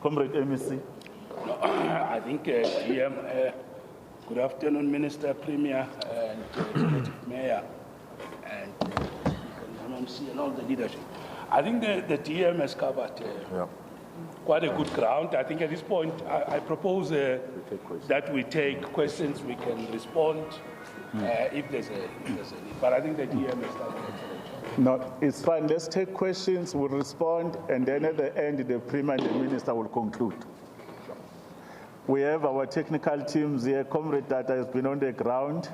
Comrade MEC. I think, DM, good afternoon, Minister, Premier, and Deputy Mayor, and MMC, and all the leadership. I think the DM has covered quite a good ground. I think at this point, I propose that we take questions. We can respond if there's a need. But I think the DM has done an excellent job. No, it's fine. Let's take questions, we'll respond, and then at the end, the Premier and the Minister will conclude. We have our technical teams here. Comrade Data has been on the ground.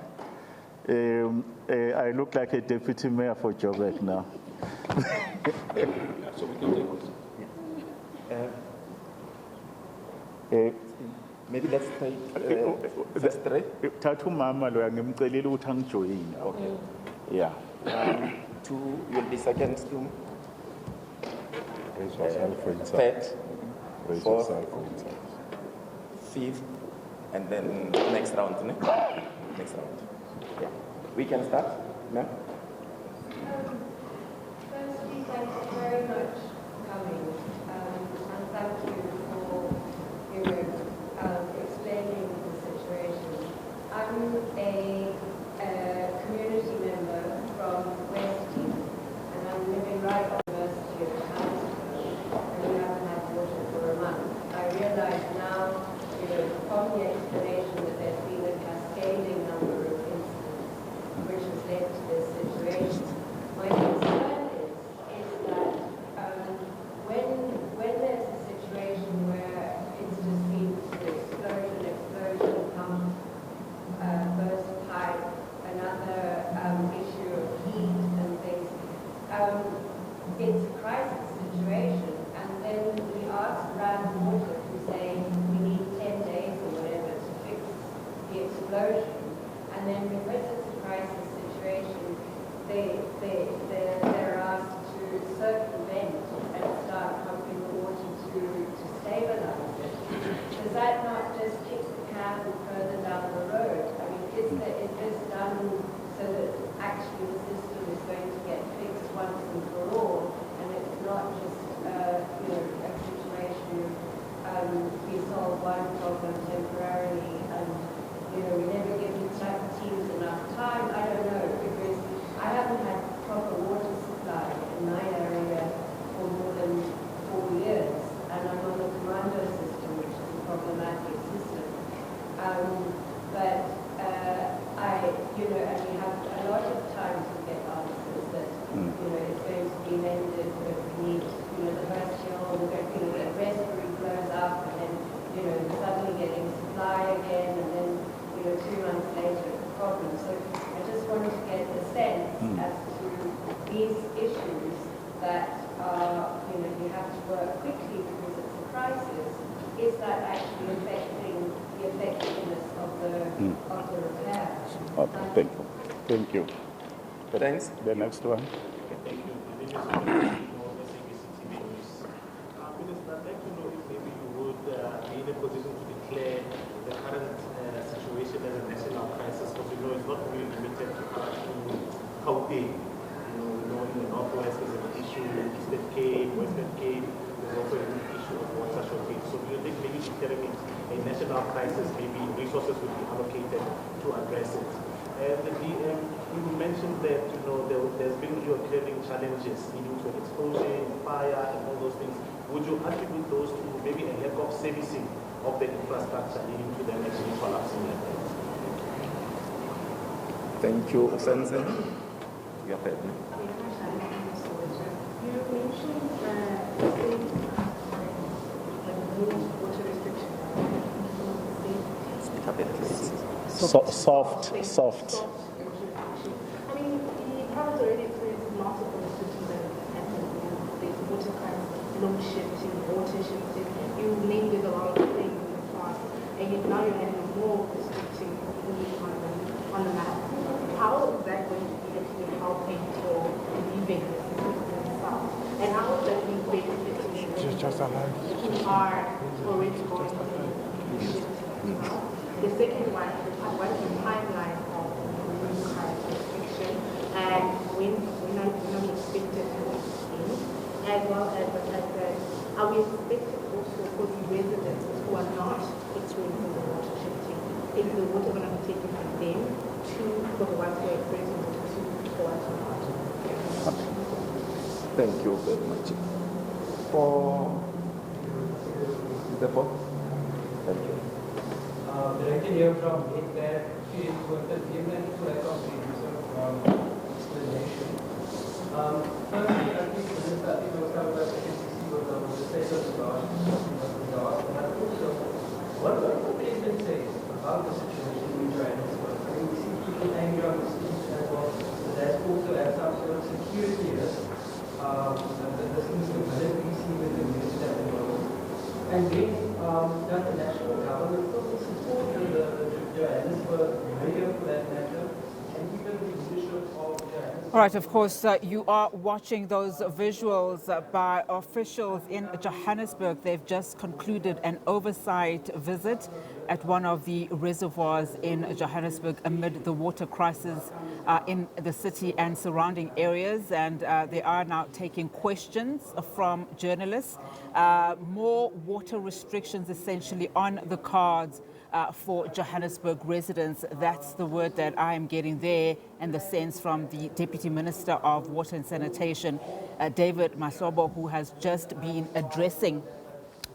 I look like a deputy mayor for Joburg now. So we can take questions. Maybe let's take first three. Tatu mama lo ngimcelile ukuthi angijoyine. Okay. Yeah. 2, you'll be second to. Raise yourself for insight. Third. Raise Fourth. yourself for insight. 5th, and then next round, ne? Next round. Yeah. We can start, ma'am. Firstly, thank you very much for coming, and thank you for explaining the situation. I'm a community member from West Dean, and I'm living right on the University of Johannesburg, and we haven't had water for a month. I realize now, from the explanation, that there's been a cascading number of incidents which has led to this situation. My concern is that when there's a situation where it's just been explosion, pump, burst pipe, another issue of heat and things, it's a crisis situation, and then we ask Rand Water to say we need 10 days or whatever to fix the explosion, and then because it's a crisis situation, they're asked to circumvent and start pumping the water to stabilize it. Does that not just kick the can further down the road? I mean, is this done so that actually the system is going to get fixed once and for all, and it's not just a situation we solve one problem temporarily and we never give the teams enough time? I don't know, because I haven't had proper water supply in my area for more than 4 years, and I'm on the commando system, which is a problematic system. But and we have a lot of time to get answers that it's going to be mended, but we need the first hill, the respiratory blows up, and then suddenly getting supply again, and then 2 months later it's a problem. So I just wanted to get a sense as to these issues that are you have to work quickly because it's a crisis. Is that actually affecting the effectiveness of the repair? Okay, thank you. Thanks. The next one. Thank you. Minister, I'd like to know if maybe you would be in a position to declare the current situation as a national crisis, because it's not really limited to Gauteng. In the Northwest there's an issue, Eastern Cape, Western Cape, there's also an issue of water shortage. So do you think maybe declaring it a national crisis, maybe resources would be allocated to address it? And the DM, you mentioned that there's been recurring challenges leading to an explosion, fire, and all those things. Would you attribute those to maybe a lack of servicing of the infrastructure leading to them actually collapsing like that? Thank you, Sense. Your third. You mentioned water restriction. Speak up, please. Soft. I mean, the province already experiences multiple restrictions that have happened. The water crisis, load shifting, water shifting. You named it a lot of things in the past, and now you're having more restricting on the map. How is that going to be actually helping for relieving the system itself? And how is that being benefiting who are already going to the second one, what is the timeline of the current restriction, and when we expected to end, as well as the fact that are we expected also, because we residents who are not experiencing the water shifting, is the water going to be taken from them to for the ones who are experiencing water to for us or not? Thank you very much. For the board. Thank you. I can hear from Nick that she is going to give an explanation. Firstly, I think this article was covered by the SABC was on the state of the law, and also, what the president says about the situation in Johannesburg. I mean, we see people angry on the streets as well, but that's also has some sort of security risk. The instability seen with the minister at the moment. And then, does the national government also support the Johannesburg mayor for that matter, and even the leadership of Johannesburg? All right, of course, you are watching those visuals by officials in Johannesburg. They've just concluded an oversight visit at one of the reservoirs in Johannesburg amid the water crisis in the city and surrounding areas. And they are now taking questions from journalists. More water restrictions essentially on the cards for Johannesburg residents. That's the word that I am getting there, and the sense from the Deputy Minister of Water and Sanitation, David Masobo, who has just been addressing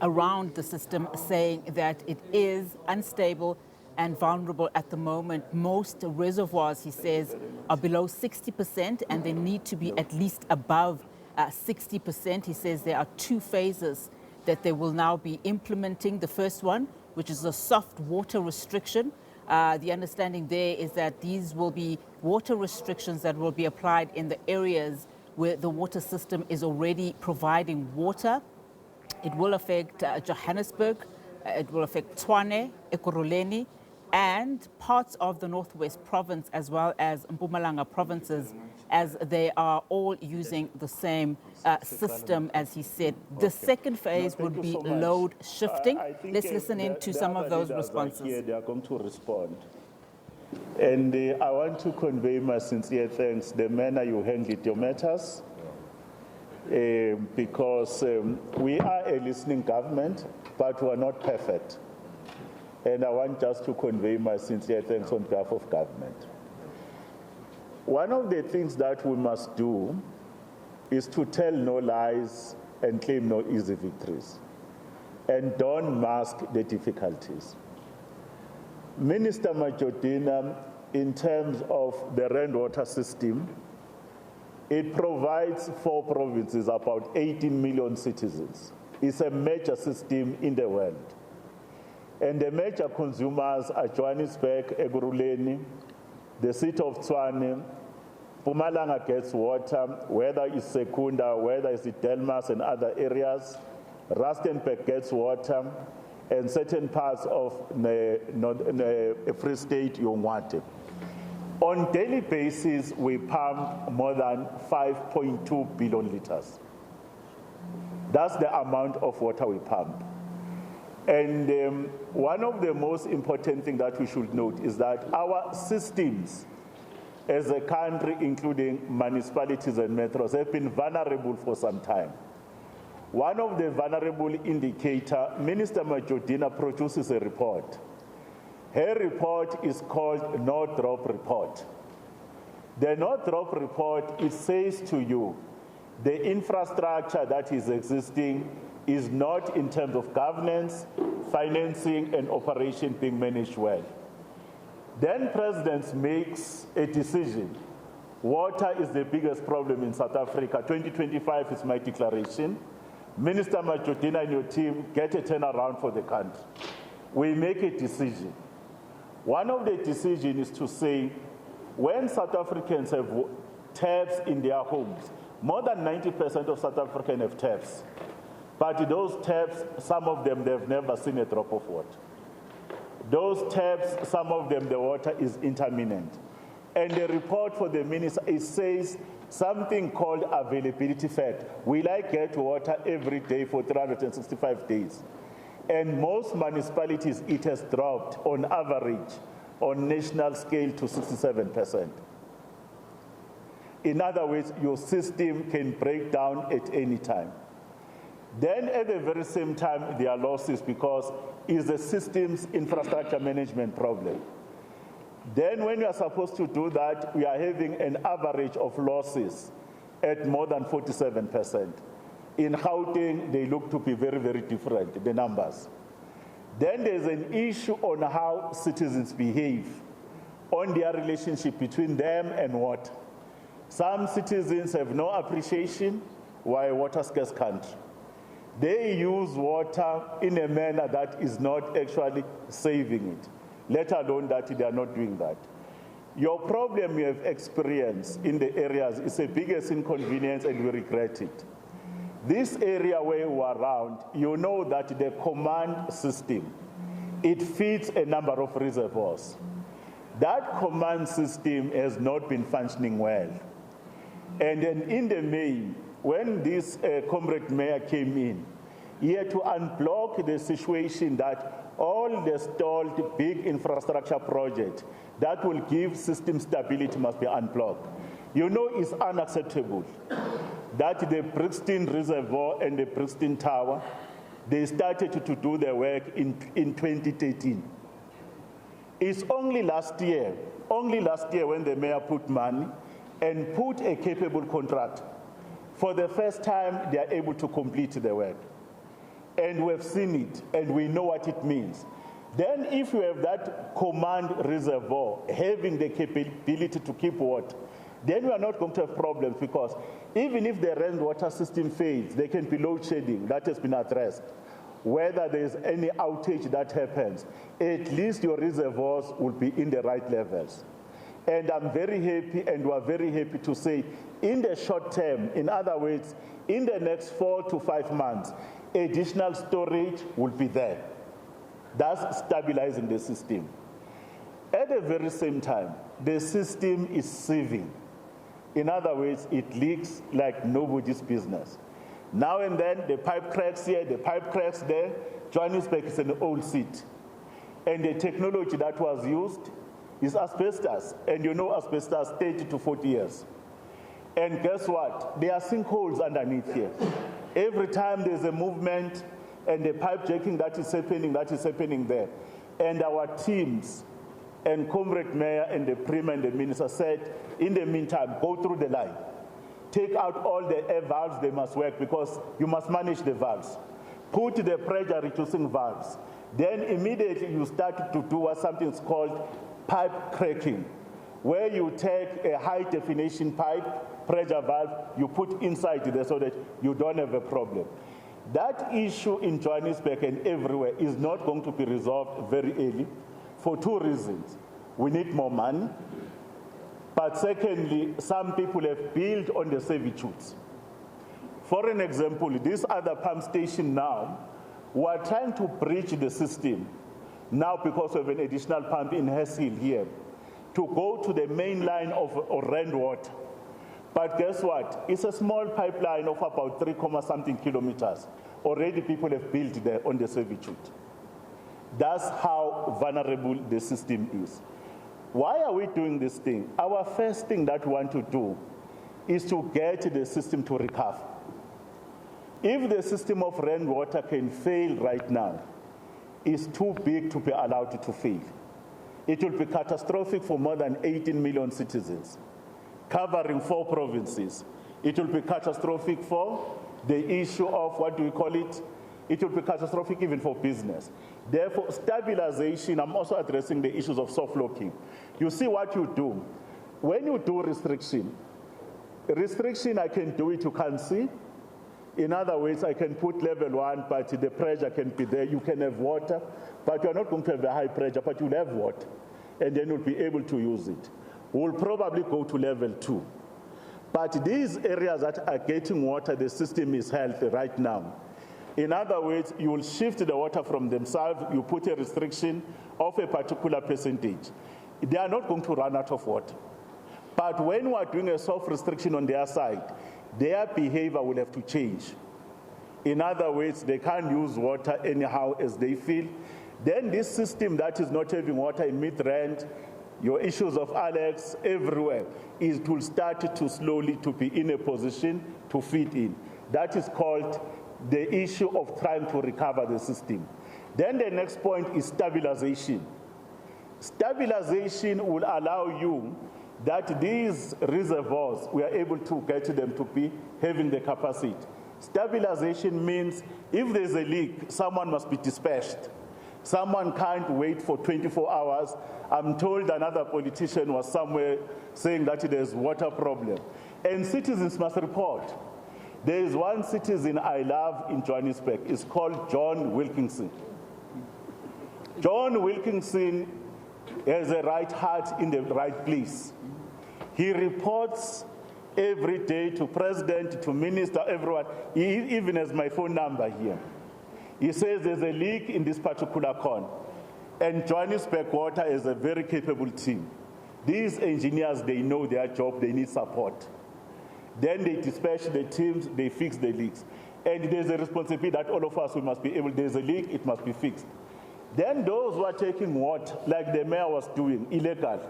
around the system, saying that it is unstable and vulnerable at the moment. Most reservoirs, he says, are below 60%, and they need to be at least above 60%. He says there are two phases that they will now be implementing. The first one, which is a soft water restriction. The understanding there is that these will be water restrictions that will be applied in the areas where the water system is already providing water. It will affect Johannesburg, it will affect Tshwane, Ekurhuleni, and parts of the Northwest Province, as well as Mpumalanga provinces, as they are all using the same system, as he said. The second phase would be load shifting. Let's listen in to some of those responses. Here, they are going to respond. And I want to convey my sincere thanks, the manner you handled your matters, because we are a listening government, but we are not perfect. And I want just to convey my sincere thanks on behalf of government. One of the things that we must do is to tell no lies and claim no easy victories, and don't mask the difficulties. Minister Majodina, in terms of the rainwater system, it provides 4 provinces, about 18 million citizens. It's a major system in the world. And the major consumers are Johannesburg, Ekurhuleni, the city of Tshwane. Mpumalanga gets water, whether it's Secunda, whether it's Delmas and other areas. Rustenburg gets water, and certain parts of the Free State, Yongwate. On daily basis, we pump more than 5.2 billion liters. That's the amount of water we pump. And one of the most important things that we should note is that our systems as a country, including municipalities and metros, have been vulnerable for some time. One of the vulnerable indicator, Minister Majodina produces a report. Her report is called No Drop Report. The No Drop Report, it says to you, the infrastructure that is existing is not, in terms of governance, financing, and operation, being managed well. Then President makes a decision. Water is the biggest problem in South Africa. 2025 is my declaration. Minister Majodina and your team get a turnaround for the country. We make a decision. One of the decisions is to say, when South Africans have taps in their homes, more than 90% of South Africans have taps. But those taps, some of them, they've never seen a drop of water. Those taps, some of them, the water is intermittent. And the report for the minister, it says something called availability factor. Will I get water every day for 365 days? And most municipalities, it has dropped on average, on national scale, to 67%. In other words, your system can break down at any time. Then at the very same time, there are losses because it's the system's infrastructure management problem. Then when you are supposed to do that, we are having an average of losses at more than 47%. In Gauteng, they look to be very, very different, the numbers. Then there's an issue on how citizens behave, on their relationship between them and water. Some citizens have no appreciation, while water scarce country. They use water in a manner that is not actually saving it, let alone that they are not doing that. Your problem you have experienced in the areas is the biggest inconvenience, and we regret it. This area where you are around, you know that the command system, it feeds a number of reservoirs. That command system has not been functioning well. And then in the main, when this comrade mayor came in, he had to unblock the situation that all the stalled big infrastructure projects that will give system stability must be unblocked. You know it's unacceptable that the Brixton Reservoir and the Brixton Tower, they started to do their work in 2013. It's only last year when the mayor put money and put a capable contract. For the first time, they are able to complete the work. And we've seen it, and we know what it means. Then if you have that command reservoir having the capability to keep water, then we are not going to have problems, because even if the rainwater system fails, there can be load shedding. That has been addressed. Whether there's any outage that happens, at least your reservoirs will be in the right levels. And I'm very happy, and we're very happy to say, in the short term, in other words, in the next 4 to 5 months, additional storage will be there. That's stabilizing the system. At the very same time, the system is sieving. In other words, it leaks like nobody's business. Now and then, the pipe cracks here, the pipe cracks there. Johannesburg is an old city. And the technology that was used is asbestos. And you know asbestos 30 to 40 years. And guess what? There are sinkholes underneath here. Every time there's a movement and the pipe jacking that is happening there. And our teams and Comrade Mayor and the Premier and the Minister said, in the meantime, go through the line. Take out all the air valves, they must work, because you must manage the valves. Put the pressure reducing valves. Then immediately you start to do something called pipe cracking, where you take a high definition pipe, pressure valve, you put inside there so that you don't have a problem. That issue in Johannesburg and everywhere is not going to be resolved very early for 2 reasons. We need more money, but secondly, some people have built on the servitudes. For an example, this other pump station now, we are trying to bridge the system now because of an additional pump in Hesshill here to go to the main line of rainwater. But guess what? It's a small pipeline of about 3-something kilometers. Already people have built there on the servitude. That's how vulnerable the system is. Why are we doing this thing? Our first thing that we want to do is to get the system to recover. If the system of rainwater can fail right now, it's too big to be allowed to fail. It will be catastrophic for more than 18 million citizens, covering 4 provinces. It will be catastrophic for the issue of, what do we call it? It will be catastrophic even for business. Therefore, stabilization, I'm also addressing the issues of soft locking. You see what you do. When you do restriction, I can do it, you can't see. In other words, I can put level 1, but the pressure can be there. You can have water, but you're not going to have a high pressure, but you'll have water, and then you'll be able to use it. We'll probably go to level 2. But these areas that are getting water, the system is healthy right now. In other words, you will shift the water from themselves, you put a restriction of a particular percentage. They are not going to run out of water. But when we are doing a soft restriction on their side, their behavior will have to change. In other words, they can't use water anyhow as they feel. Then this system that is not having water in Midrand, your issues of Alex, everywhere, it will start to slowly to be in a position to fit in. That is called the issue of trying to recover the system. Then the next point is stabilization. Stabilization will allow you that these reservoirs, we are able to get them to be having the capacity. Stabilization means if there's a leak, someone must be dispatched. Someone can't wait for 24 hours. I'm told another politician was somewhere saying that there's water problem. And citizens must report. There is one citizen I love in Johannesburg. It's called John Wilkinson. John Wilkinson has the right heart in the right place. He reports every day to president, to minister, everyone. He even has my phone number here. He says there's a leak in this particular corner. And Johannesburg Water is a very capable team. These engineers, they know their job, they need support. Then they dispatch the teams, they fix the leaks. And there's a responsibility that all of us, we must be able, there's a leak, it must be fixed. Then those who are taking water, like the mayor was doing, illegal,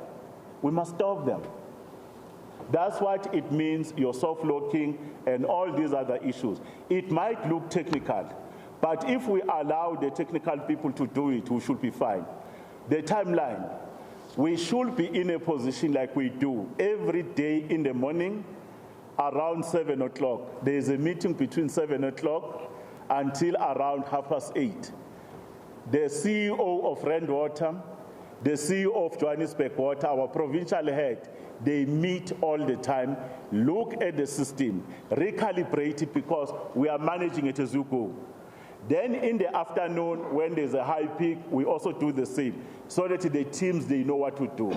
we must stop them. That's what it means, your soft locking and all these other issues. It might look technical, but if we allow the technical people to do it, we should be fine. The timeline, we should be in a position like we do every day in the morning around 7 o'clock. There is a meeting between 7 o'clock until around 8:30. The CEO of Randwater, the CEO of Johannesburg Water, our provincial head, they meet all the time, look at the system, recalibrate it because we are managing it as you go. Then in the afternoon, when there's a high peak, we also do the same, so that the teams, they know what to do.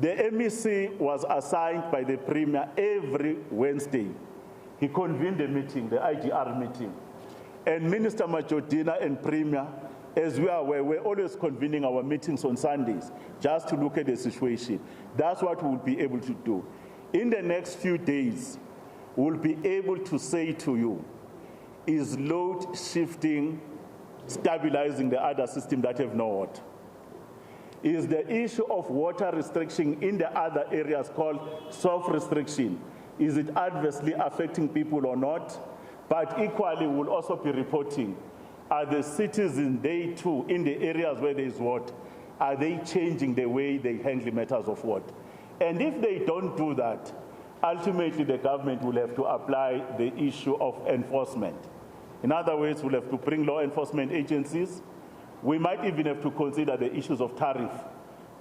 The MEC was assigned by the Premier every Wednesday. He convened the meeting, the IGR meeting. And Minister Majodina and Premier, as we are aware, we're always convening our meetings on Sundays, just to look at the situation. That's what we'll be able to do. In the next few days, we'll be able to say to you, is load shifting stabilizing the other system that have no water? Is the issue of water restriction in the other areas called soft restriction, is it adversely affecting people or not? But equally, we'll also be reporting, are the citizens, they too, in the areas where there is water, are they changing the way they handle matters of water? And if they don't do that, ultimately the government will have to apply the issue of enforcement. In other words, we'll have to bring law enforcement agencies. We might even have to consider the issues of tariff.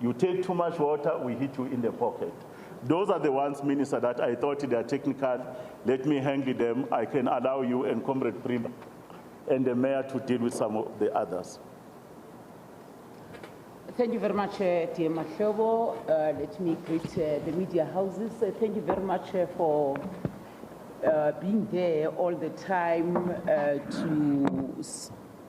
You take too much water, we hit you in the pocket. Those are the ones, Minister, that I thought they are technical. Let me handle them. I can allow you and Comrade Prima and the Mayor to deal with some of the others. Thank you very much, dear Mahlobo. Let me greet the media houses. Thank you very much for being there all the time to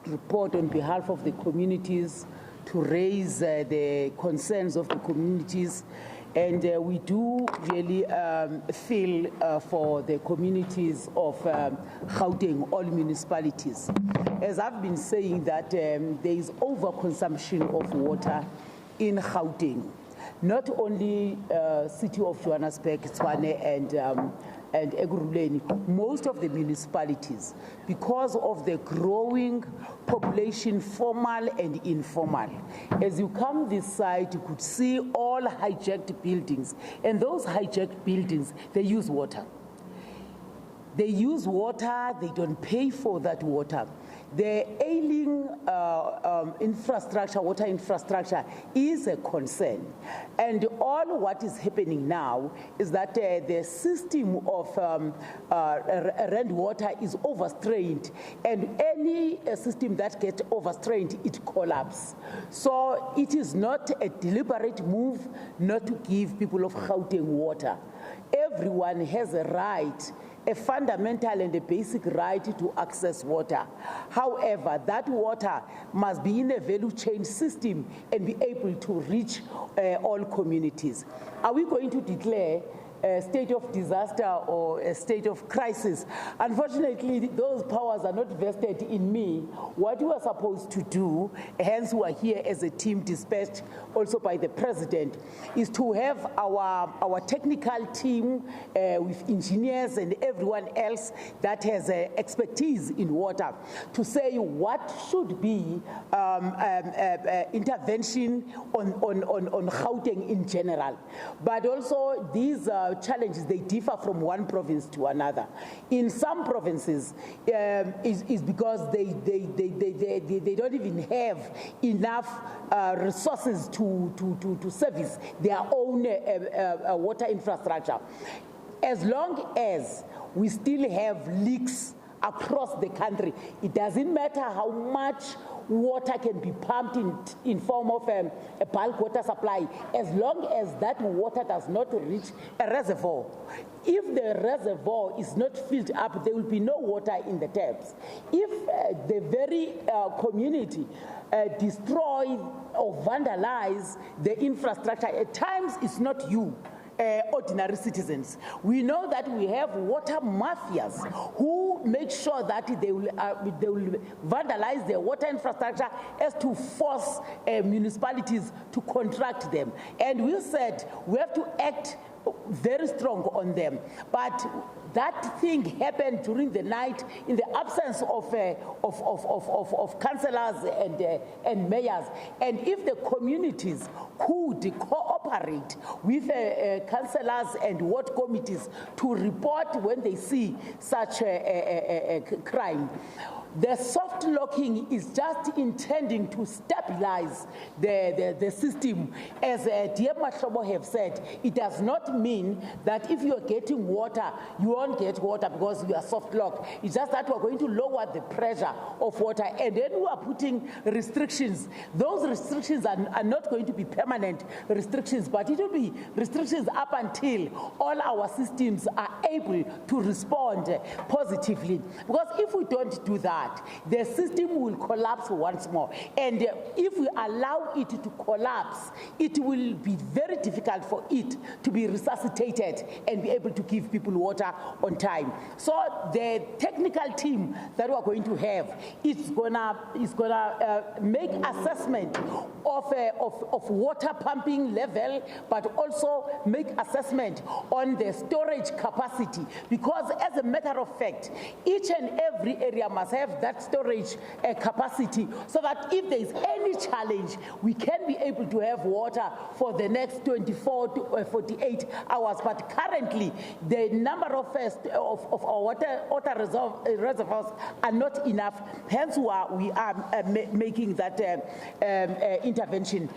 report on behalf of the communities, to raise the concerns of the communities. And we do really feel for the communities of Gauteng, all municipalities. As I've been saying that there is overconsumption of water in Gauteng. Not only city of Johannesburg, Tshwane and Ekurhuleni, most of the municipalities, because of the growing population, formal and informal. As you come this side, you could see all hijacked buildings, and those hijacked buildings, they use water. They use water, they don't pay for that water. The ailing infrastructure, water infrastructure, is a concern. And all what is happening now is that the system of Randwater is overstrained, and any system that gets overstrained, it collapses. So it is not a deliberate move not to give people of Gauteng water. Everyone has a right, a fundamental and a basic right to access water. However, that water must be in a value chain system and be able to reach all communities. Are we going to declare state of disaster or a state of crisis. Unfortunately, those powers are not vested in me. What we are supposed to do, hence we are here as a team dispatched also by the President, is to have our technical team with engineers and everyone else that has expertise in water to say what should be intervention on Gauteng in general. But also these challenges, they differ from one province to another. In some provinces, is because they don't even have enough resources to service their own water infrastructure. As long as we still have leaks across the country, it doesn't matter how much water can be pumped in form of a bulk water supply, as long as that water does not reach a reservoir. If the reservoir is not filled up, there will be no water in the taps. If the very community destroy or vandalize the infrastructure, at times it's not you, ordinary citizens. We know that we have water mafias who make sure that they will vandalize their water infrastructure as to force municipalities to contract them. And we said we have to act very strong on them. But that thing happened during the night in the absence of councillors and mayors. And if the communities could cooperate with councillors and ward committees to report when they see such a crime, the soft locking is just intending to stabilize the system. As dear Mashobo have said, it does not mean that if you are getting water, you won't get water because you are soft locked. It's just that we're going to lower the pressure of water, and then we are putting restrictions. Those restrictions are not going to be permanent restrictions, but it will be restrictions up until all our systems are able to respond positively. Because if we don't do that, the system will collapse once more. And if we allow it to collapse, it will be very difficult for it to be resuscitated and be able to give people water on time. So the technical team that we're going to have is gonna make assessment of water pumping level, but also make assessment on the storage capacity. Because as a matter of fact, each and every area must have that storage capacity, so that if there is any challenge, we can be able to have water for the next 24 to 48 hours. But currently, the number of our water reservoirs are not enough. Hence, we are making that intervention.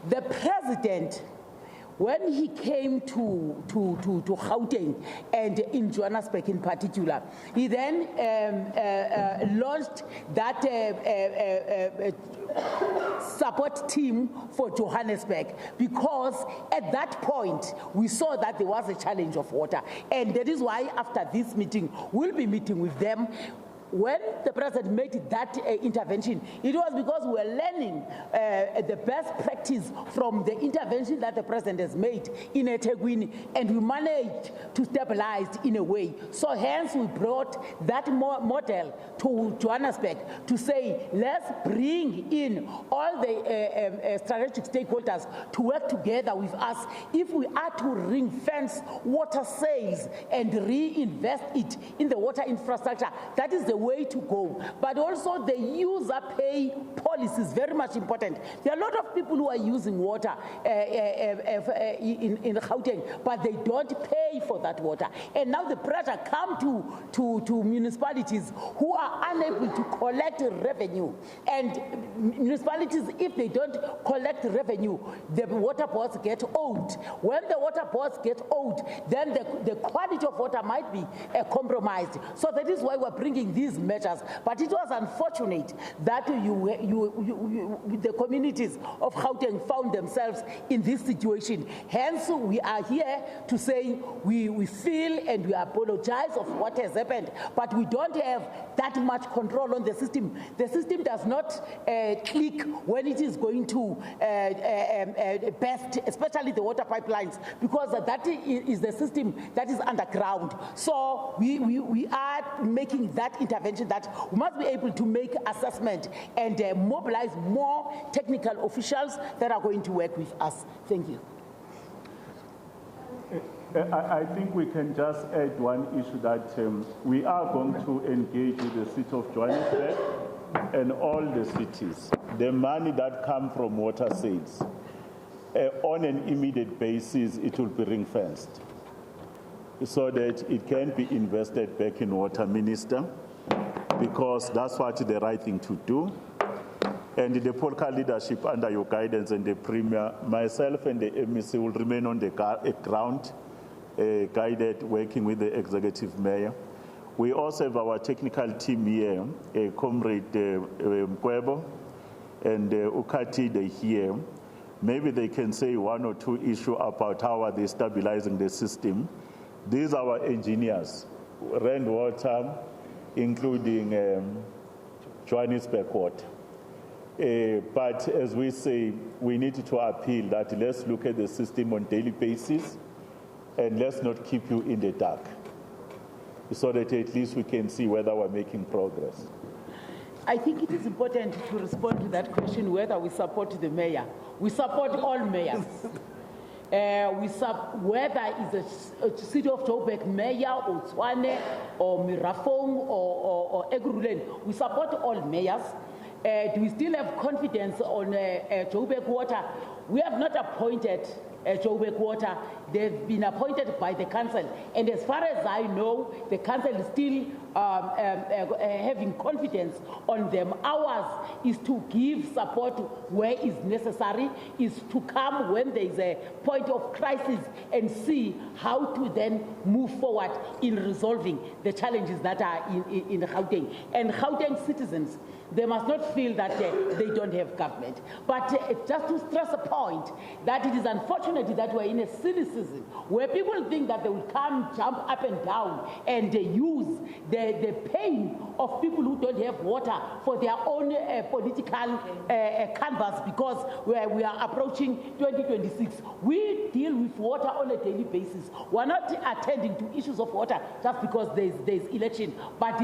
The President, when he came to Gauteng and in Johannesburg in particular, he then launched that support team for Johannesburg, because at that point we saw that there was a challenge of water, and that is why after this meeting we'll be meeting with them. When the President made that intervention, it was because we were learning the best practice from the intervention that the President has made in eThekwini, and we managed to stabilize in a way. So hence we brought that model to Johannesburg to say, let's bring in all the strategic stakeholders to work together with us if we are to ring fence water sales and reinvest it in the water infrastructure. That is the way to go. But also the user pay policy is very much important. There are a lot of people who are using water in Gauteng, but they don't pay for that water. And now the pressure comes to municipalities who are unable to collect revenue. And municipalities, if they don't collect revenue, the water boards get owed. When the water boards get owed, then the quality of water might be compromised. So that is why we're bringing these these measures. But it was unfortunate that the communities of Gauteng found themselves in this situation. Hence, we are here to say we feel and we apologize of what has happened, but we don't have that much control on the system. The system does not click when it is going to burst, especially the water pipelines, because that is the system that is underground. So we are making that intervention that we must be able to make assessment and mobilize more technical officials that are going to work with us. Thank you. I think we can just add one issue that we are going to engage with the city of Johannesburg and all the cities. The money that comes from water sales, on an immediate basis, it will be ring-fenced so that it can be invested back in water, Minister, because that's what the right thing to do. And the political leadership under your guidance and the Premier, myself and the MEC will remain on the ground, guided, working with the Executive Mayor. We also have our technical team here, Comrade Mkwebo and Ukati here. Maybe they can say one or two issues about how are they stabilizing the system. These are our engineers, Rand Water, including Johannesburg Water. But as we say, we need to appeal that let's look at the system on a daily basis and let's not keep you in the dark so that at least we can see whether we're making progress. I think it is important to respond to that question whether we support the mayor. We support all mayors. Whether it's a city of Joburg mayor or Tshwane or Mirafong or Ekurhuleni, we support all mayors. Do we still have confidence on Joburg Water? We have not appointed Joburg Water. They've been appointed by the council. And as far as I know, the council is still having confidence on them. Ours is to give support where is necessary, is to come when there is a point of crisis and see how to then move forward in resolving the challenges that are in Gauteng. And Gauteng citizens, they must not feel that they don't have government. But just to stress a point, that it is unfortunate that we're in a silly season where people think that they will come, jump up and down and use the pain of people who don't have water for their own political canvas, because we are approaching 2026. We deal with water on a daily basis. We're not attending to issues of water just because there's election. But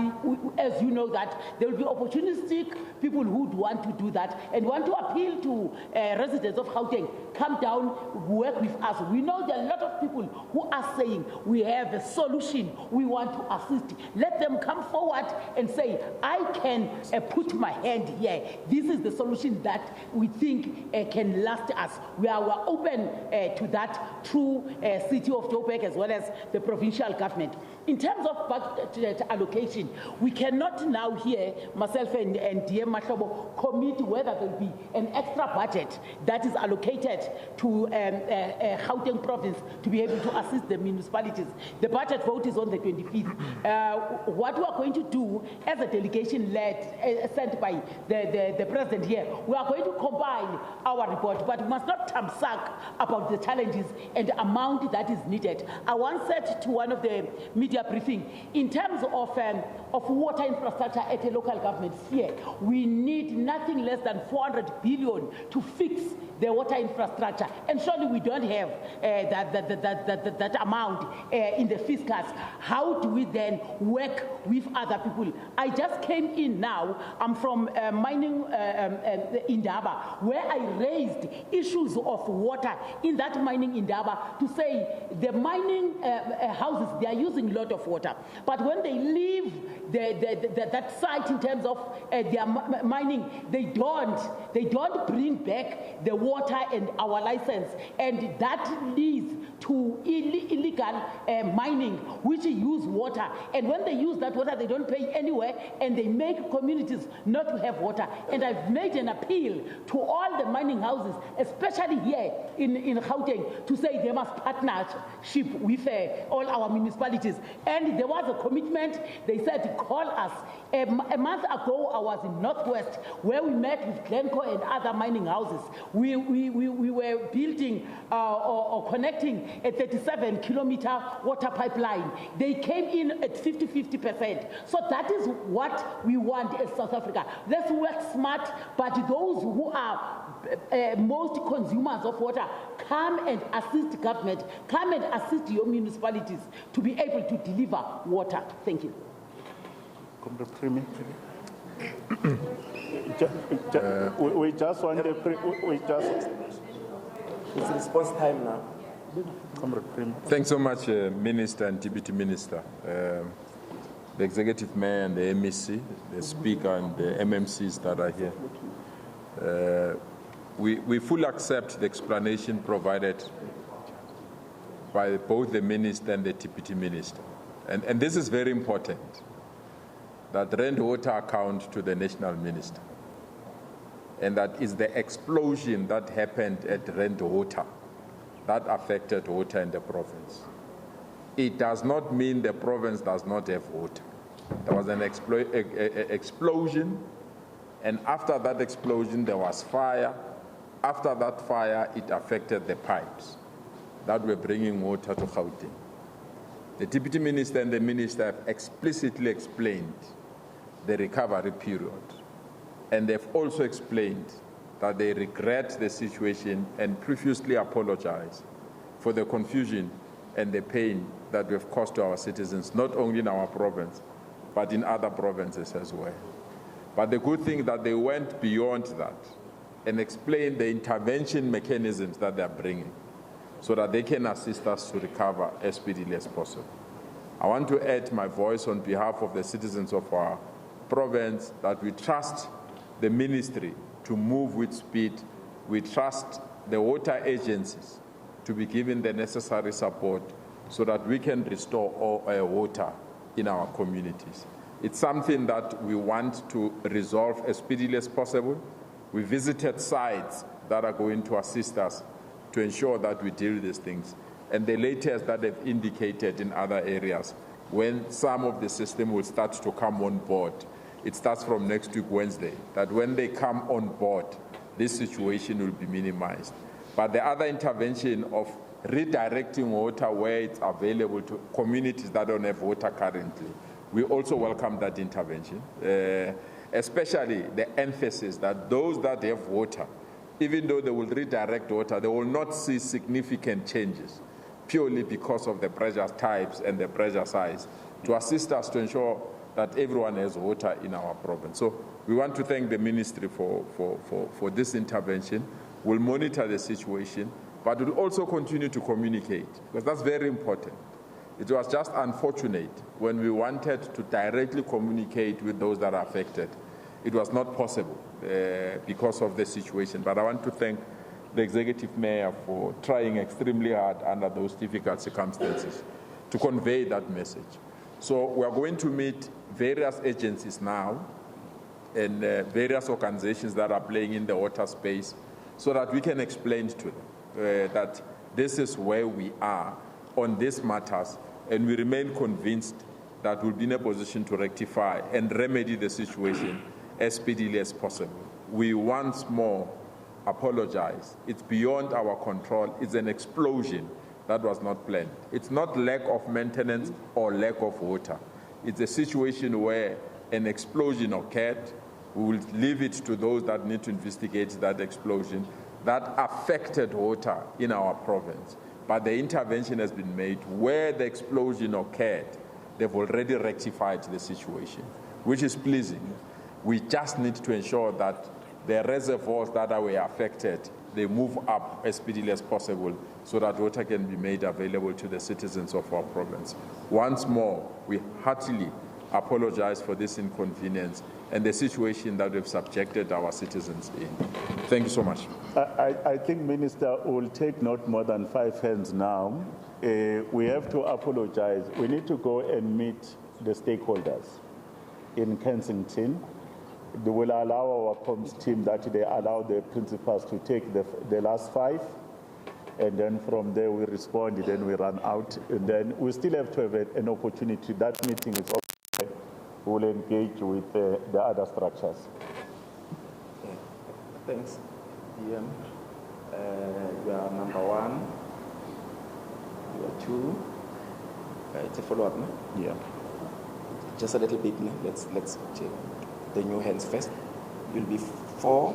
as you know that there will be opportunistic people who would want to do that and want to appeal to residents of Gauteng, come down, work with us. We know there are a lot of people who are saying we have a solution, we want to assist. Let them come forward and say, I can put my hand here. This is the solution that we think can last us. We are open to that through City of Joburg as well as the provincial government. In terms of budget allocation, we cannot now here, myself and DM Mahlobo, commit whether there will be an extra budget that is allocated to Gauteng province to be able to assist the municipalities. The budget vote is on the 25th. What we are going to do as a delegation sent by the president here, we are going to combine our report, but we must not tamsak about the challenges and the amount that is needed. I once said to one of the media briefing, in terms of water infrastructure at a local government sphere, we need nothing less than 400 billion to fix the water infrastructure. And surely we don't have that amount in the fiscals. How do we then work with other people? I just came in now. I'm from mining in Daba, where I raised issues of water in that mining in Daba to say the mining houses, they are using a lot of water. But when they leave that site in terms of their mining, they don't bring back the water and our license, and that leads to illegal mining, which use water. And when they use that water, they don't pay anywhere, and they make communities not to have water. And I've made an appeal to all the mining houses, especially here in Gauteng, to say they must partnership with all our municipalities. And there was a commitment. They said and call us. A month ago, I was in Northwest, where we met with Glencore and other mining houses. We were building or connecting a 37-kilometer water pipeline. They came in at 50%. So that is what we want as South Africa. Let's work smart, but those who are most consumers of water, come and assist government, come and assist your municipalities to be able to deliver water. Thank you. We just want It's response time now. Thanks so much, Minister and Deputy Minister. The Executive Mayor and the MEC, the Speaker and the MMCs that are here. We fully accept the explanation provided by both the Minister and the Deputy Minister. And this is very important, that rent water account to the National Minister. And that is the explosion that happened at rent water that affected water in the province. It does not mean the province does not have water. There was an explosion, and after that explosion there was fire. After that fire, it affected the pipes that were bringing water to Gauteng. The Deputy Minister and the Minister have explicitly explained the recovery period, and they've also explained that they regret the situation and profusely apologize for the confusion and the pain that we've caused to our citizens, not only in our province, but in other provinces as well. But the good thing that they went beyond that and explained the intervention mechanisms that they're bringing so that they can assist us to recover as speedily as possible. I want to add my voice on behalf of the citizens of our province that we trust the ministry to move with speed. We trust the water agencies to be given the necessary support so that we can restore all water in our communities. It's something that we want to resolve as speedily as possible. We visited sites that are going to assist us to ensure that we deal with these things. And the latest that they've indicated in other areas, when some of the system will start to come on board, it starts from next week, Wednesday, that when they come on board, this situation will be minimized. But the other intervention of redirecting water where it's available to communities that don't have water currently, we also welcome that intervention. Especially the emphasis that those that have water, even though they will redirect water, they will not see significant changes purely because of the pressure types and the pressure size, to assist us to ensure that everyone has water in our province. So we want to thank the ministry for this intervention. We'll monitor the situation, but we'll also continue to communicate, because that's very important. It was just unfortunate when we wanted to directly communicate with those that are affected. It was not possible because of the situation. But I want to thank the Executive Mayor for trying extremely hard under those difficult circumstances to convey that message. So we are going to meet various agencies now and various organizations that are playing in the water space so that we can explain to them that this is where we are on these matters, and we remain convinced that we'll be in a position to rectify and remedy the situation as speedily as possible. We once more apologize. It's beyond our control. It's an explosion that was not planned. It's not lack of maintenance or lack of water. It's a situation where an explosion occurred. We will leave it to those that need to investigate that explosion that affected water in our province. But the intervention has been made where the explosion occurred. They've already rectified the situation, which is pleasing. We just need to ensure that the reservoirs that were affected, they move up as speedily as possible so that water can be made available to the citizens of our province. Once more, we heartily apologize for this inconvenience and the situation that we've subjected our citizens in. Thank you so much. I think, Minister, will take not more than 5 hands now. We have to apologize. We need to go and meet the stakeholders in Kensington. They will allow our comms team that they allow the principals to take the last 5, and then from there we respond, then we run out, and then we still have to have an opportunity. That meeting is open will engage with the other structures. Okay. Thanks, DM. You are number 1. You are 2. It's a follow-up, no? Yeah. Just a little bit, no? Let's check the new hands first. You'll be 4,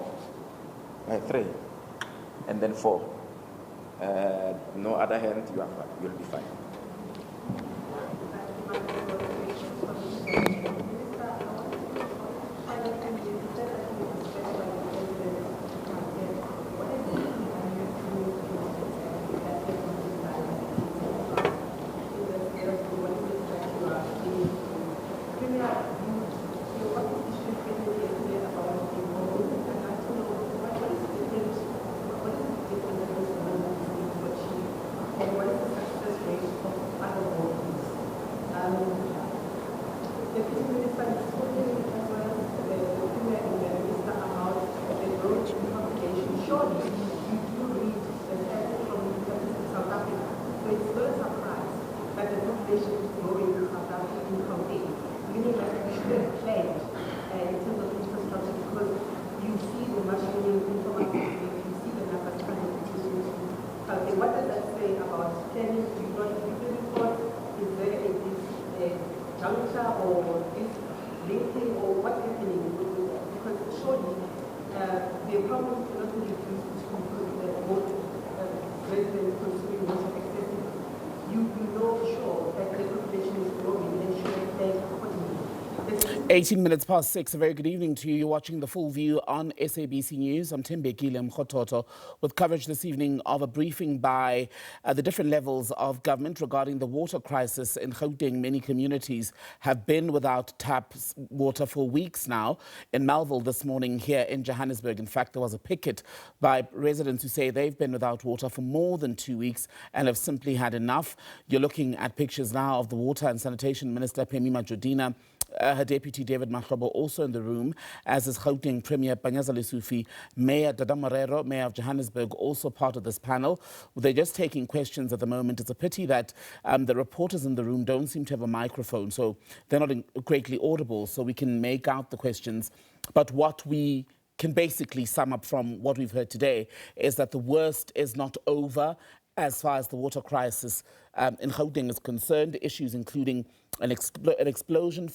3, and then 4. No other hand, you'll be fine. .6. A very good evening to you. You're watching The Full View on SABC News. I'm Tembekile Mkhototo with coverage this evening of a briefing by the different levels of government regarding the water crisis in Gauteng. Many communities have been without tap water for weeks now. In Melville this morning here in Johannesburg, in fact, there was a picket by residents who say they've been without water for more than 2 weeks and have simply had enough. You're looking at pictures now of the Water and Sanitation Minister, Phemi Majodina, her deputy David Mahlobo also in the room, as is Gauteng Premier Panyaza Lesufi, Mayor Dada Morero, Mayor of Johannesburg, also part of this panel. They're just taking questions at the moment. It's a pity that the reporters in the room don't seem to have a microphone, so they're not greatly audible, so we can make out the questions. But what we can basically sum up from what we've heard today is that the worst is not over as far as the water crisis in Gauteng is concerned. Issues including an explosion,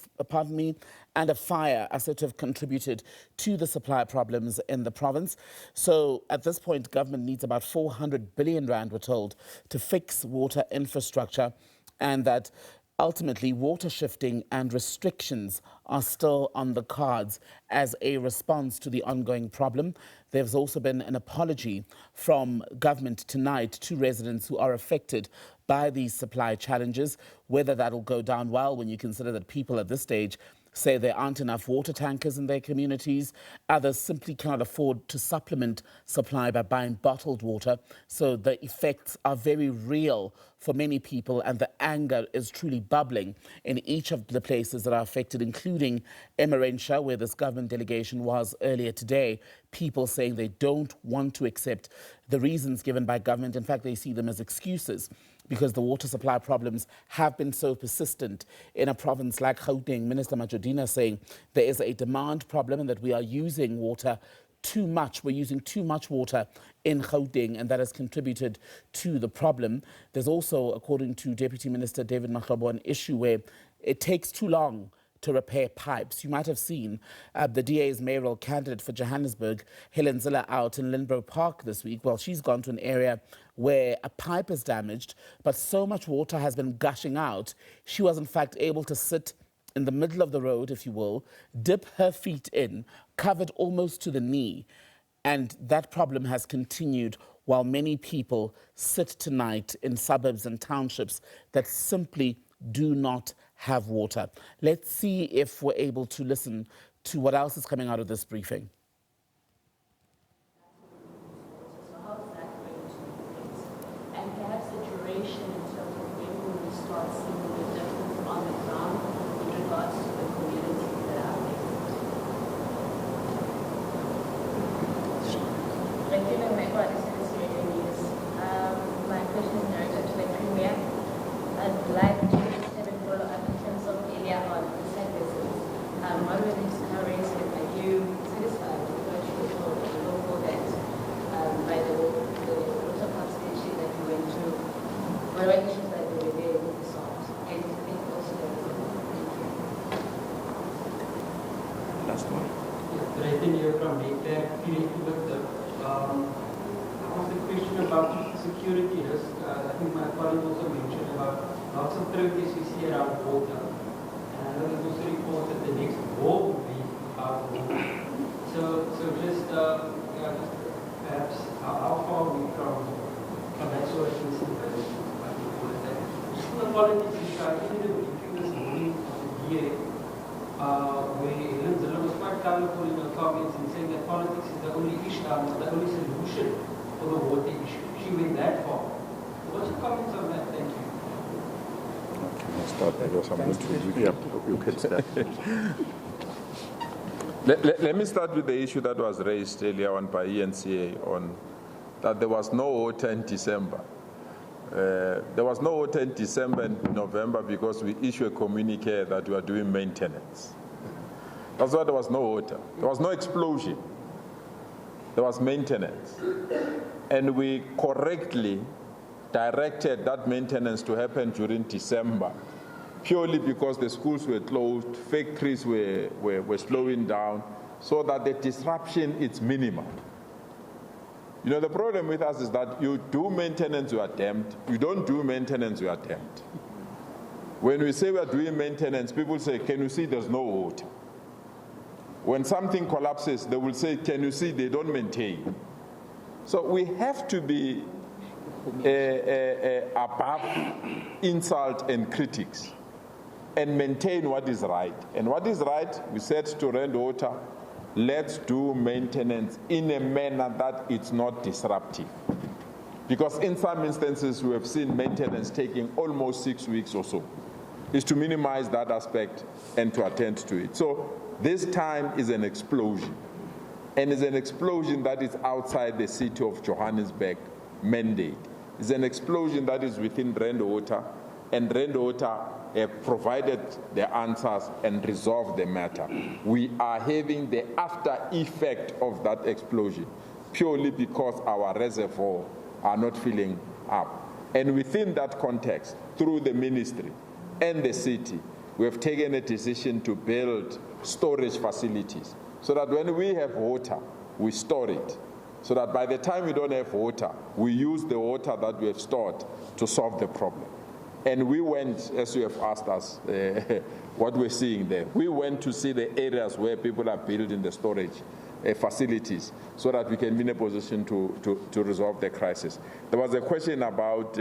and a fire are said to have contributed to the supply problems in the province. So at this point, government needs about 400 billion rand, we're told, to fix water infrastructure, and that ultimately water shifting and restrictions are still on the cards as a response to the ongoing problem. There's also been an apology from government tonight to residents who are affected by these supply challenges. Whether that'll go down well when you consider that people at this stage say there aren't enough water tankers in their communities. Others simply cannot afford to supplement supply by buying bottled water. So the effects are very real for many people, and the anger is truly bubbling in each of the places that are affected, including Emerentia, where this government delegation was earlier today. People saying they don't want to accept the reasons given by government. In fact, they see them as excuses, because the water supply problems have been so persistent in a province like Gauteng. Minister Majodina saying there is a demand problem and that we are using water too much. We're using too much water in Gauteng, and that has contributed to the problem. There's also, according to Deputy Minister David Mahlobo, an issue where it takes too long to repair pipes. You might have seen the DA's mayoral candidate for Johannesburg, Helen Zille, out in Lindbro Park this week. Well, she's gone to an area where a pipe is damaged, but so much water has been gushing out, she was in fact able to sit in the middle of the road, if you will, dip her feet in, covered almost to the knee. And that problem has continued while many people sit tonight in suburbs and townships that simply do not have water. Let's see if we're able to listen to what else is coming out of this briefing. So how is that going to be fixed? And perhaps the duration in terms of when will we start seeing the difference on the ground in regards to the communities that are affected? My question is directed to the Premier. I'd like to have a follow-up in terms of earlier on the site visits. activities we see around water. And I know there's also reports that the next war will be about water. So just perhaps how far are we from that sort of thing? The politics is even the briefing this morning of the DA, where Helen Zilla was quite colorful in her comments and saying that politics is the only issue, the only solution for the water issue. She went that far. What's your comments on that? Thank you. Start because I'm going to do you can start. Let me start with the issue that was raised earlier on by ENCA on that there was no water in December. There was no water in December and November because we issued a communique that we are doing maintenance. That's why there was no water. There was no explosion. There was maintenance. And we correctly directed that maintenance to happen during December, purely because the schools were closed, factories were slowing down, so that the disruption is minimal. You know, the problem with us is that you do maintenance, you are damned. You don't do maintenance, you are damned. When we say we are doing maintenance, people say, can you see there's no water? When something collapses, they will say, can you see they don't maintain? So we have to be above insult and critics and maintain what is right. And what is right, we said to Rand Water, let's do maintenance in a manner that it's not disruptive. Because in some instances, we have seen maintenance taking almost 6 weeks or so. Is to minimize that aspect and to attend to it. So this time is an explosion. And it's an explosion that is outside the city of Johannesburg mandate. It's an explosion that is within Rand Water, and Rand Water provided the answers and resolved the matter. We are having the after effect of that explosion purely because our reservoirs are not filling up. And within that context, through the ministry and the city, we have taken a decision to build storage facilities so that when we have water, we store it. So that by the time we don't have water, we use the water that we have stored to solve the problem. And we went, as you have asked us, what we're seeing there. We went to see the areas where people are building the storage facilities so that we can be in a position to resolve the crisis. There was a question about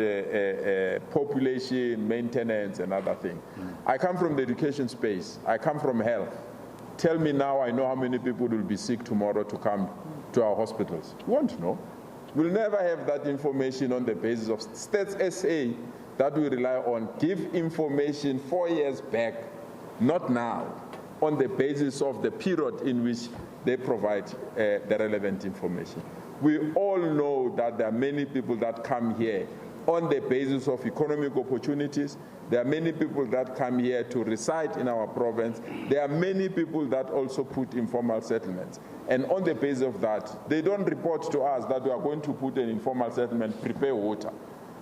population, maintenance, and other things. I come from the education space. I come from health. Tell me now, I know how many people will be sick tomorrow to come to our hospitals. We won't know. We'll never have that information on the basis of Stats SA that we rely on. Give information 4 years back, not now, on the basis of the period in which they provide the relevant information. We all know that there are many people that come here on the basis of economic opportunities. There are many people that come here to reside in our province. There are many people that also put informal settlements. And on the basis of that, they don't report to us that we are going to put an informal settlement, prepare water.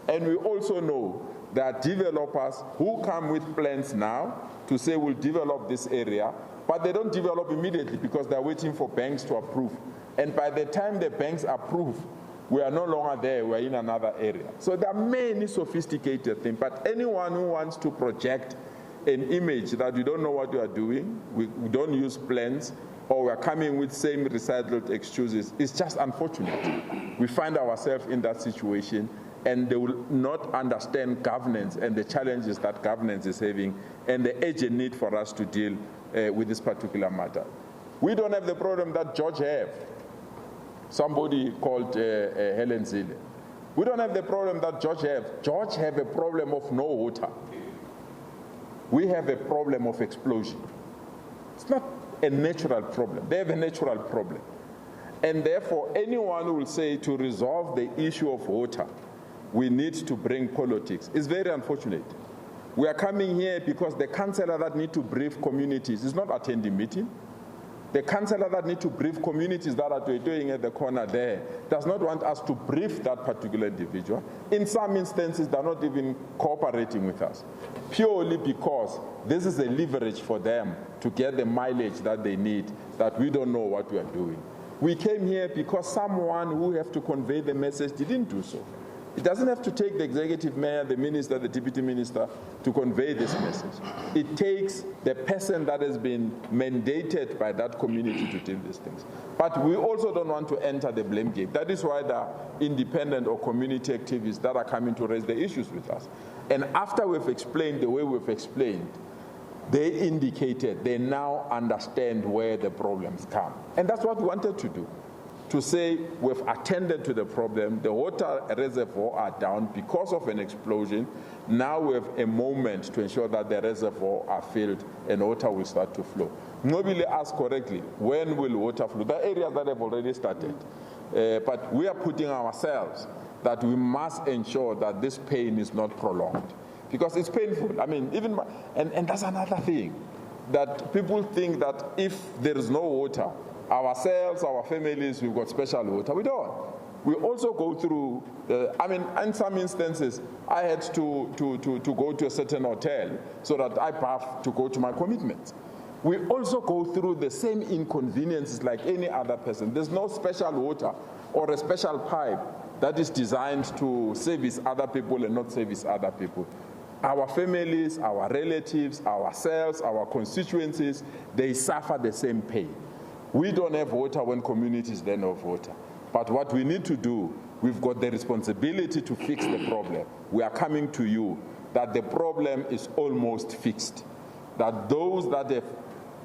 And we also know that developers who come with plans now to say we'll develop this area, but they don't develop immediately because they're waiting for banks to approve. And by the time the banks approve, we are no longer there, we're in another area. So there are many sophisticated things, but anyone who wants to project an image that we don't know what we are doing, we don't use plans, or we're coming with same recycled excuses, it's just unfortunate. We find ourselves in that situation, and they will not understand governance and the challenges that governance is having and the urgent need for us to deal with this particular matter. We don't have the problem that George have. Somebody called Helen Zille. We don't have the problem that George have. George have a problem of no water. We have a problem of explosion. It's not a natural problem. They have a natural problem. And therefore, anyone who will say to resolve the issue of water, we need to bring politics. It's very unfortunate. We are coming here because the councillor that need to brief communities is not attending meeting. The councillor that need to brief communities that are doing at the corner there does not want us to brief that particular individual. In some instances, they're not even cooperating with us, purely because this is a leverage for them to get the mileage that they need, that we don't know what we are doing. We came here because someone who have to convey the message didn't do so. It doesn't have to take the executive mayor, the minister, the deputy minister to convey this message. It takes the person that has been mandated by that community to deal these things. But we also don't want to enter the blame game. That is why there are independent or community activists that are coming to raise the issues with us. And after we've explained the way we've explained, they indicated they now understand where the problems come. And that's what we wanted to do. To say we've attended to the problem, the water reservoir are down because of an explosion. Now we have a moment to ensure that the reservoir are filled and water will start to flow. Nobody asked correctly, when will water flow? There are areas that have already started. But we are putting ourselves that we must ensure that this pain is not prolonged. Because it's painful. I mean, and that's another thing, that people think that if there is no water, ourselves, our families, we've got special water. We don't. We also go through, in some instances, I had to go to a certain hotel so that I have to go to my commitments. We also go through the same inconveniences like any other person. There's no special water or a special pipe that is designed to service other people and not service other people. Our families, our relatives, ourselves, our constituencies, they suffer the same pain. We don't have water when communities don't have water. But what we need to do, we've got the responsibility to fix the problem. We are coming to you that the problem is almost fixed. That those that have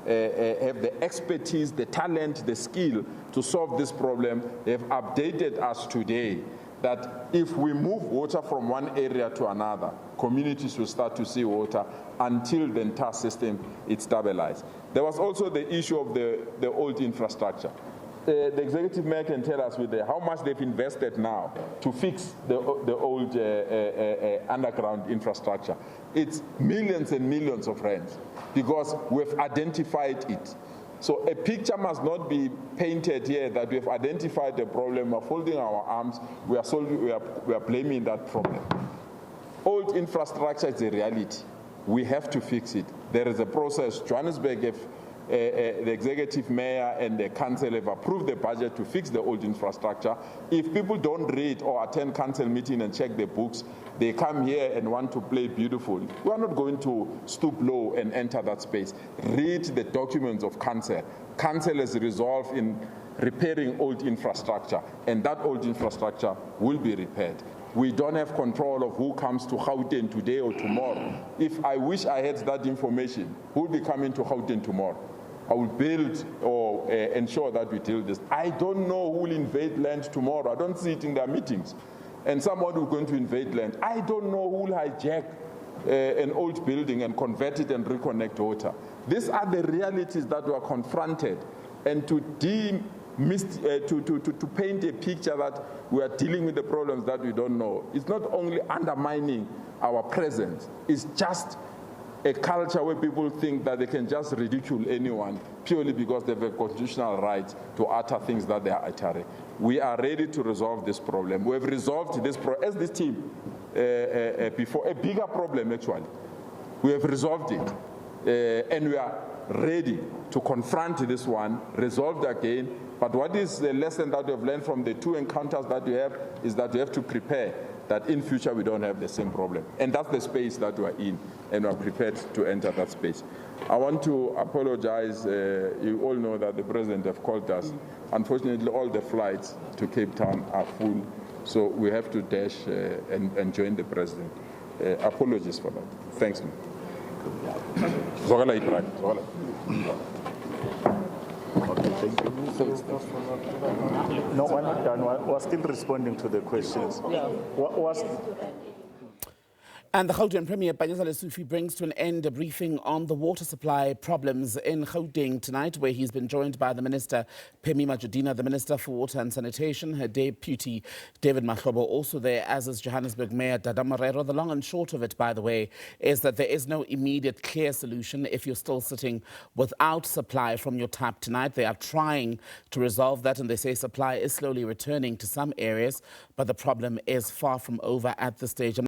the expertise, the talent, the skill to solve this problem, they've updated us today that if we move water from one area to another, communities will start to see water until the entire system is stabilized. There was also the issue of the old infrastructure. The executive mayor can tell us how much they've invested now to fix the old underground infrastructure. It's millions and millions of rands because we've identified it. So a picture must not be painted here that we've identified the problem, we're folding our arms, we are blaming that problem. Old infrastructure is a reality. We have to fix it. There is a process. Johannesburg, the executive mayor and the council have approved the budget to fix the old infrastructure. If people don't read or attend council meeting and check the books, they come here and want to play beautiful. We are not going to stoop low and enter that space. Read the documents of council. Council has resolved in repairing old infrastructure, and that old infrastructure will be repaired. We don't have control of who comes to Gauteng today or tomorrow. If I wish I had that information, who will be coming to Gauteng tomorrow? I will build or ensure that we deal this. I don't know who will invade land tomorrow. I don't see it in their meetings. And someone who is going to invade land. I don't know who will hijack an old building and convert it and reconnect water. These are the realities that we are confronted. And to paint a picture that we are dealing with the problems that we don't know, it's not only undermining our presence, it's just a culture where people think that they can just ridicule anyone purely because they have a constitutional right to utter things that they are uttering. We are ready to resolve this problem. We have resolved this as this team before, a bigger problem actually. We have resolved it, and we are ready to confront this one, resolve it again. But what is the lesson that we have learned from the two encounters that we have is that we have to prepare that in future we don't have the same problem. And that's the space that we are in, and we are prepared to enter that space. I want to apologize. You all know that the president have called us. Unfortunately, all the flights to Cape Town are full, so we have to dash and join the president. Apologies for that. Thanks. Okay, thank you. No, we're not done. We're still responding to the questions. And the Gauteng Premier, Panyazale Sufi, brings to an end a briefing on the water supply problems in Gauteng tonight, where he's been joined by the Minister, Phemi Majudina, the Minister for Water and Sanitation, her Deputy, David Mahlobo, also there, as is Johannesburg Mayor, Dada Marero. The long and short of it, by the way, is that there is no immediate clear solution if you're still sitting without supply from your tap tonight. They are trying to resolve that, and they say supply is slowly returning to some areas, but the problem is far from over at this stage.